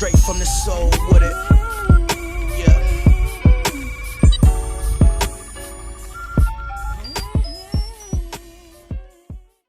straight from the soul with it. Yeah.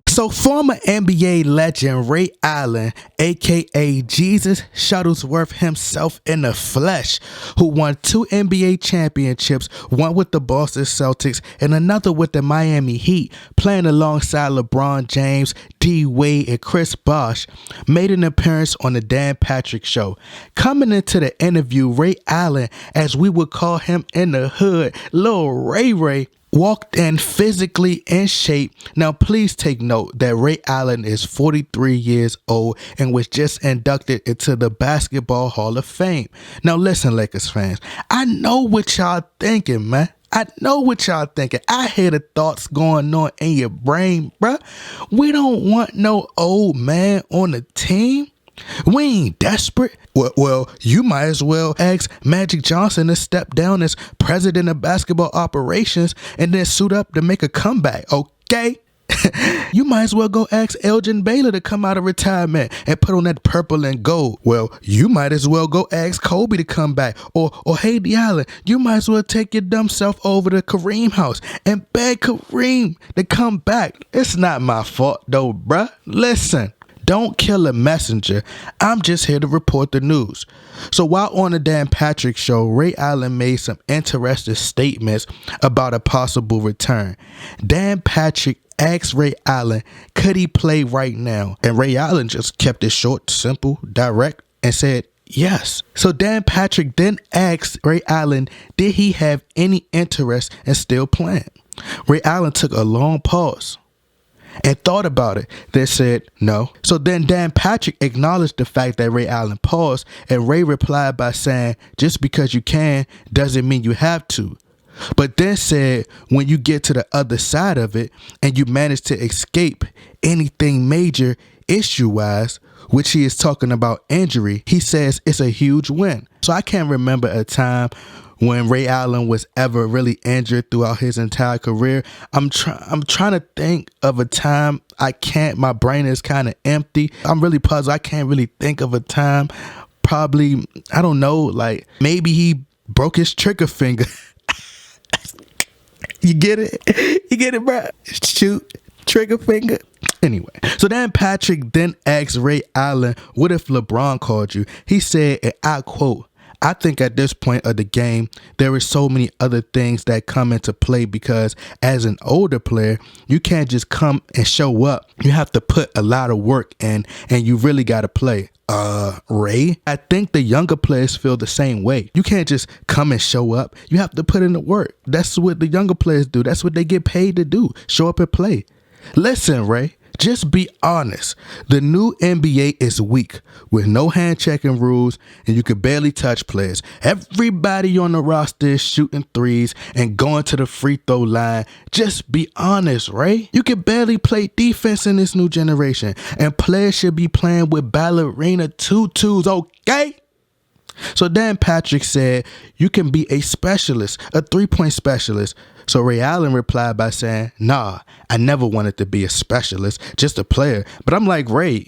So former NBA legend Ray Allen, aka Jesus Shuttlesworth himself in the flesh, who won 2 NBA championships, one with the Boston Celtics and another with the Miami Heat, playing alongside LeBron James, D. Wade, and Chris Bosh, made an appearance on the Dan Patrick Show. Coming into the interview, Ray Allen, as we would call him in the hood, Lil Ray, walked in physically in shape. Now, please take note that Ray Allen is 43 years old and was just inducted into the Basketball Hall of Fame. Now, listen, Lakers fans, I know what y'all thinking, man. I know what y'all thinking. I hear the thoughts going on in your brain, bruh. We don't want no old man on the team. We ain't desperate. Well, you might as well ask Magic Johnson to step down as president of basketball operations and then suit up to make a comeback, okay? You might as well go ask Elgin Baylor to come out of retirement and put on that purple and gold. Well, you might as well go ask Kobe to come back. Or Haiti Allen, you might as well take your dumb self over to Kareem house and beg Kareem to come back. It's not my fault though, bruh. Listen. Don't kill a messenger. I'm just here to report the news. So while on the Dan Patrick Show, Ray Allen made some interesting statements about a possible return. Dan Patrick asked Ray Allen, could he play right now? And Ray Allen just kept it short, simple, direct, and said yes. So Dan Patrick then asked Ray Allen, did he have any interest in still playing? Ray Allen took a long pause and thought about it, then said no. So then Dan Patrick acknowledged the fact that Ray Allen paused, and Ray replied by saying, just because you can doesn't mean you have to. But then said, when you get to the other side of it and you manage to escape anything major issue-wise, which he is talking about injury, he says it's a huge win. So I can't remember a time when Ray Allen was ever really injured throughout his entire career. I'm trying to think of a time. I can't. My brain is kind of empty. I'm really puzzled. I can't really think of a time. Probably, I don't know, like maybe he broke his trigger finger. You get it? You get it, bro? Shoot. Trigger finger. Anyway, so Dan Patrick then asked Ray Allen, what if LeBron called you? He said, and I quote, I think at this point of the game, there is so many other things that come into play because as an older player, you can't just come and show up. You have to put a lot of work in and you really got to play. Ray, I think the younger players feel the same way. You can't just come and show up. You have to put in the work. That's what the younger players do. That's what they get paid to do. Show up and play. Listen, Ray. Just be honest. The new NBA is weak with no hand checking rules and you can barely touch players. Everybody on the roster is shooting threes and going to the free throw line. Just be honest, Ray. You can barely play defense in this new generation and players should be playing with ballerina tutus, okay? So Dan Patrick said, you can be a specialist, a three-point specialist. So Ray Allen replied by saying, nah, I never wanted to be a specialist, just a player. But I'm like, Ray,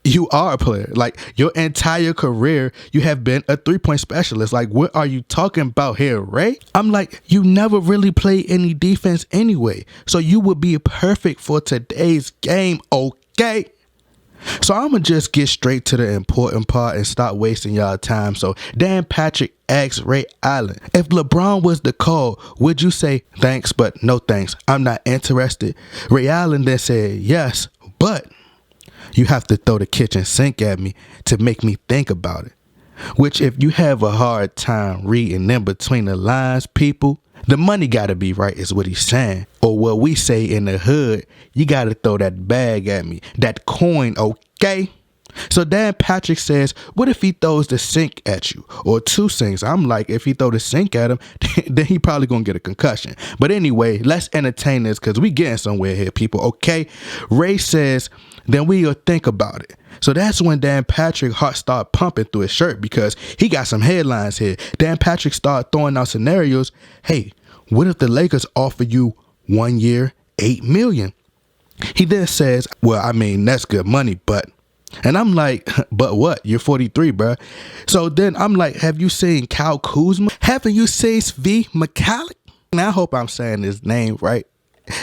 you are a player. Like your entire career, you have been a three-point specialist. Like, what are you talking about here, Ray? I'm like, you never really played any defense anyway. So you would be perfect for today's game, okay? So I'm going to just get straight to the important part and stop wasting y'all time. So Dan Patrick asked Ray Allen, if LeBron was the call, would you say thanks, but no thanks? I'm not interested. Ray Allen then said, yes, but you have to throw the kitchen sink at me to make me think about it. Which if you have a hard time reading in between the lines, people, the money got to be right is what he's saying. Or what we say in the hood, you got to throw that bag at me, that coin, okay? So Dan Patrick says, what if he throws the sink at you? Or two sinks. I'm like, if he throw the sink at him, then he probably going to get a concussion. But anyway, let's entertain this because we getting somewhere here, people, okay? Ray says, then we'll think about it. So that's when Dan Patrick's heart started pumping through his shirt because he got some headlines here. Dan Patrick started throwing out scenarios. Hey, what if the Lakers offer you 1 year, $8 million? He then says, well, I mean, that's good money, but And I'm like, but what? You're 43, bro. So then I'm like, have you seen Kyle Kuzma? Haven't you seen Svi Mykhailiuk? And I hope I'm saying his name right,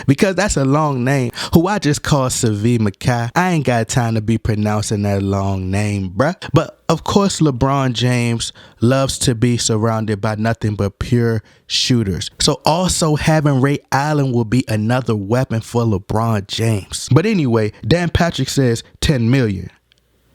because that's a long name, who I just call Svi Mykhailiuk. I ain't got time to be pronouncing that long name, bruh. But of course, LeBron James loves to be surrounded by nothing but pure shooters. So also having Ray Allen will be another weapon for LeBron James. But anyway, Dan Patrick says 10 million.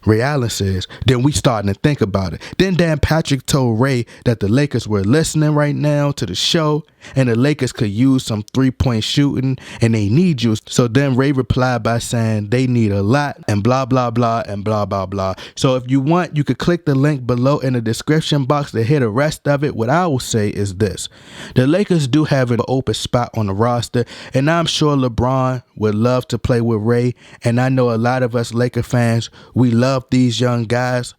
Ray Allen says, then we starting to think about it. Then Dan Patrick told Ray that the Lakers were listening right now to the show and the Lakers could use some 3-point shooting and they need you. So then Ray replied by saying they need a lot and blah, blah, blah, and blah, blah, blah. So if you want, you could click the link below in the description box to hear the rest of it. What I will say is this. The Lakers do have an open spot on the roster, and I'm sure LeBron would love to play with Ray. And I know a lot of us Laker fans, we love these young guys.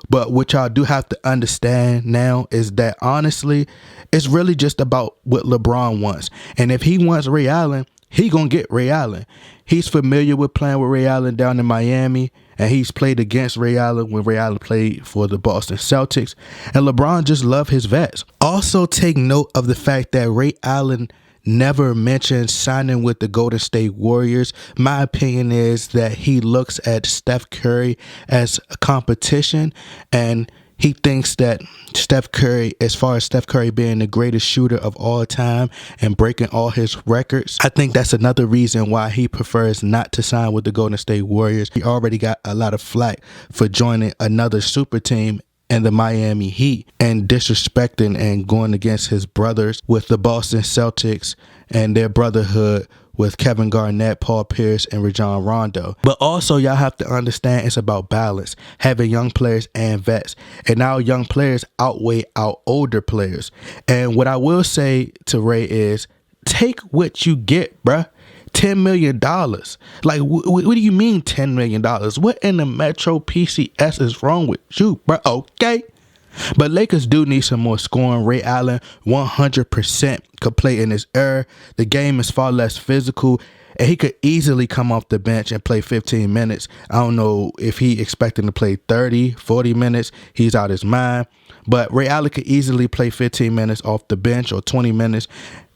But what y'all do have to understand now is that honestly, it's really just about what LeBron wants. And if he wants Ray Allen, he gonna get Ray Allen. He's familiar with playing with Ray Allen down in Miami, and he's played against Ray Allen when Ray Allen played for the Boston Celtics. And LeBron just loves his vets. Also take note of the fact that Ray Allen never mentioned signing with the Golden State Warriors. My opinion is that he looks at Steph Curry as a competition, and he thinks that Steph Curry, as far as Steph Curry being the greatest shooter of all time and breaking all his records, I think that's another reason why he prefers not to sign with the Golden State Warriors. He already got a lot of flack for joining another super team and the Miami Heat and disrespecting and going against his brothers with the Boston Celtics and their brotherhood with Kevin Garnett, Paul Pierce, and Rajon Rondo. But also y'all have to understand it's about balance, having young players and vets. And now young players outweigh our older players. And what I will say to Ray is take what you get, bruh. $10 million. Like, what do you mean $10 million? What in the Metro PCS is wrong with you, bro? Okay. But Lakers do need some more scoring. Ray Allen 100% could play in his era. The game is far less physical, and he could easily come off the bench and play 15 minutes. I don't know if he expecting to play 30, 40 minutes. He's out his mind. But Ray Allen could easily play 15 minutes off the bench or 20 minutes.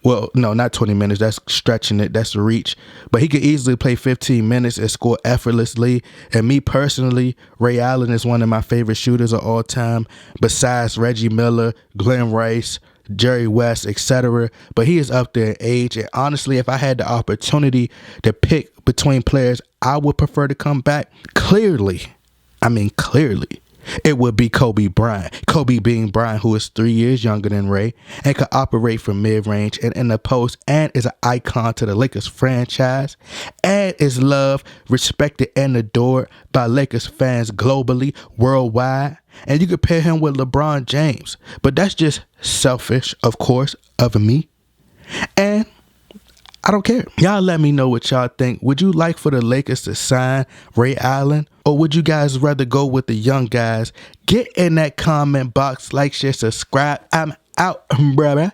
Well, no, not 20 minutes. That's stretching it. That's the reach. But he could easily play 15 minutes and score effortlessly. And me personally, Ray Allen is one of my favorite shooters of all time, besides Reggie Miller, Glenn Rice, Jerry West, etc. But he is up there in age. And honestly, if I had the opportunity to pick between players I would prefer to come back, clearly, it would be Kobe Bryant. Kobe being Bryant, who is 3 years younger than Ray and could operate from mid-range and in the post and is an icon to the Lakers franchise and is loved, respected, and adored by Lakers fans globally, worldwide. And you could pair him with LeBron James. But that's just selfish, of course, of me. And I don't care. Y'all let me know what y'all think. Would you like for the Lakers to sign Ray Allen? Or would you guys rather go with the young guys? Get in that comment box, like, share, subscribe. I'm out, brother.